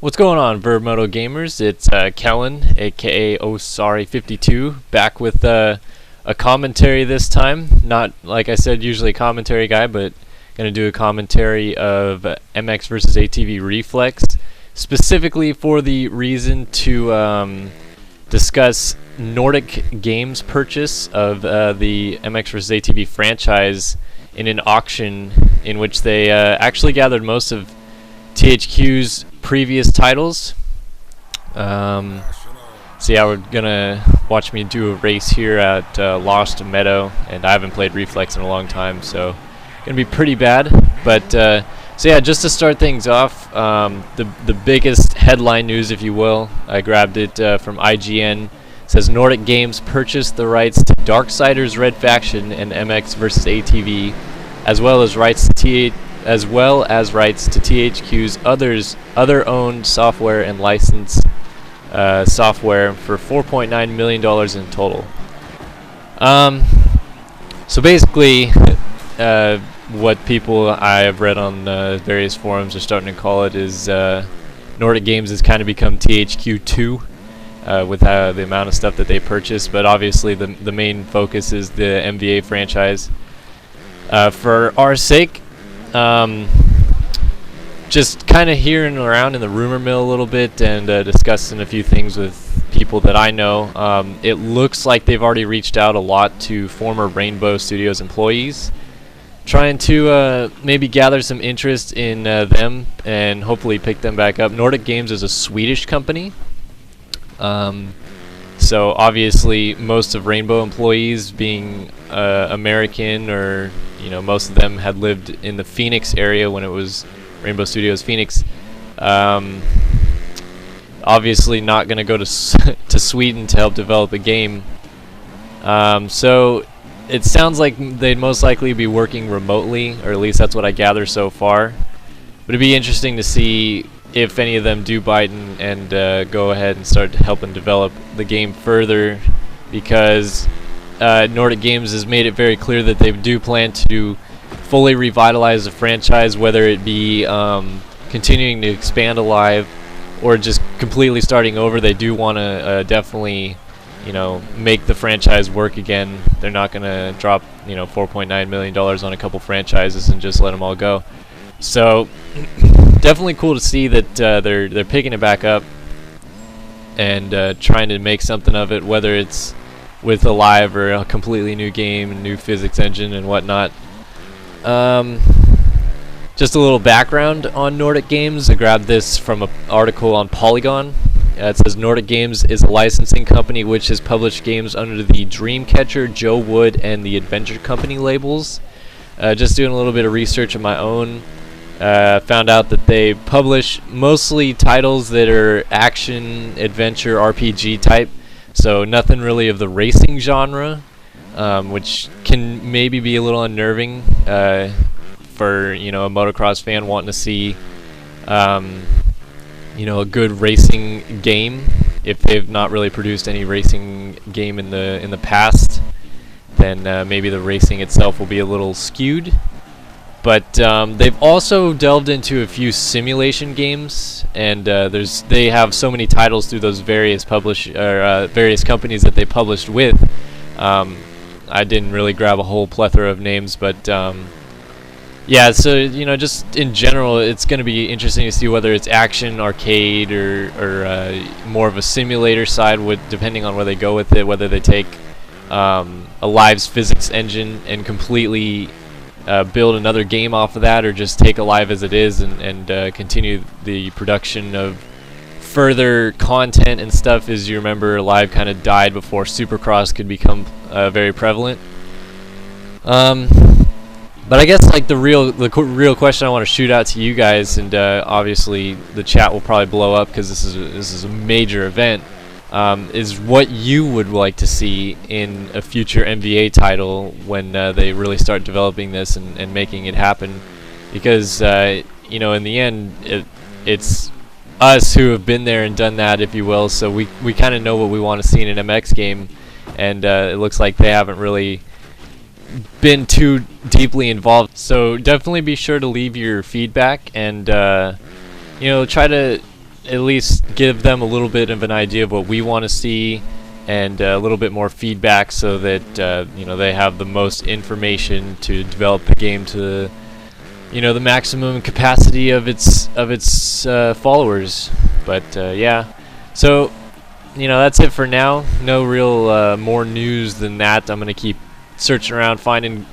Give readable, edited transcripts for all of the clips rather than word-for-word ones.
What's going on, Vurbmoto gamers? It's Kellen, aka Osari52, back with a commentary this time. Not, like I said, usually a commentary guy, but gonna do a commentary of MX versus ATV Reflex, specifically for the reason to discuss Nordic Games' purchase of the MX versus ATV franchise in an auction in which they actually gathered most of THQ's previous titles. So yeah, we're gonna watch me do a race here at Lost Meadow, and I haven't played Reflex in a long time, so gonna be pretty bad. But so yeah, just to start things off, the biggest headline news, if you will, I grabbed it from IGN. It says Nordic Games purchased the rights to Darksiders Red Faction and MX vs ATV, as well as rights to THQ's other owned software and licensed software for $4.9 million in total. So basically, what people I have read on various forums are starting to call it is Nordic Games has kind of become THQ2 with the amount of stuff that they purchased, but obviously the main focus is the MVA franchise. For our sake, just kind of hearing around in the rumor mill a little bit and discussing a few things with people that I know. It looks like they've already reached out a lot to former Rainbow Studios employees, trying to maybe gather some interest in them and hopefully pick them back up. Nordic Games is a Swedish company, so obviously most of Rainbow employees being American, or most of them had lived in the Phoenix area when it was Rainbow Studios Phoenix. Obviously not going to go to Sweden to help develop a game. So it sounds like they'd most likely be working remotely, or at least that's what I gather so far. But it'd be interesting to see if any of them do bite and go ahead and start helping develop the game further, because Nordic Games has made it very clear that they do plan to fully revitalize the franchise, whether it be continuing to expand Alive or just completely starting over. They do want to definitely make the franchise work again. They're not going to drop $4.9 million on a couple franchises and just let them all go. So definitely cool to see that they're picking it back up and trying to make something of it, whether it's with Alive or a completely new game, new physics engine and whatnot. Just a little background on Nordic Games. I grabbed this from an article on Polygon. It says Nordic Games is a licensing company which has published games under the Dreamcatcher, Joe Wood, and the Adventure Company labels. Just doing a little bit of research of my own. Found out that they publish mostly titles that are action, adventure, RPG type. So nothing really of the racing genre, which can maybe be a little unnerving for a motocross fan wanting to see a good racing game. If they've not really produced any racing game in the past, then maybe the racing itself will be a little skewed. But they've also delved into a few simulation games, and they have so many titles through those various various companies that they published with. I didn't really grab a whole plethora of names, but yeah. So just in general, it's going to be interesting to see whether it's action, arcade, or more of a simulator side, depending on where they go with it. Whether they take Alive's physics engine and completely build another game off of that, or just take Alive as it is and continue the production of further content and stuff. As you remember, Alive kind of died before Supercross could become very prevalent. But I guess the real question I want to shoot out to you guys, and obviously the chat will probably blow up because this is a major event, is what you would like to see in a future MVA title when they really start developing this and making it happen. Because in the end, it's us who have been there and done that, if you will. So we kind of know what we want to see in an MX game, and it looks like they haven't really been too deeply involved. So definitely be sure to leave your feedback and try to at least give them a little bit of an idea of what we want to see, and a little bit more feedback, so that they have the most information to develop the game to the maximum capacity of its followers. But yeah, so that's it for now. No real more news than that. I'm gonna keep searching around, finding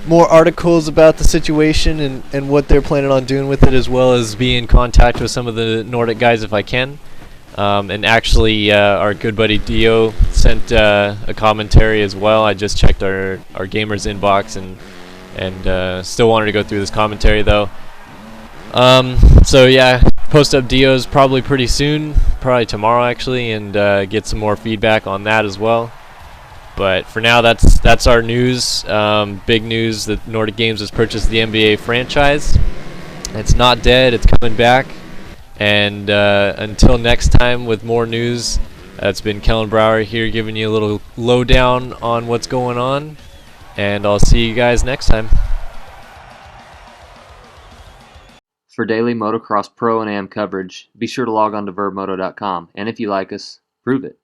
more articles about the situation and what they're planning on doing with it, as well as be in contact with some of the Nordic guys if I can. And actually, our good buddy Dio sent a commentary as well. I just checked our gamers inbox, and still wanted to go through this commentary though. So yeah, post up Dio's probably pretty soon, probably tomorrow actually, and get some more feedback on that as well. But for now, that's our news. Big news that Nordic Games has purchased the MVA franchise. It's not dead, it's coming back. And until next time with more news, it's been Kellen Brower here giving you a little lowdown on what's going on. And I'll see you guys next time. For daily motocross pro and am coverage, be sure to log on to vurbmoto.com. And if you like us, prove it.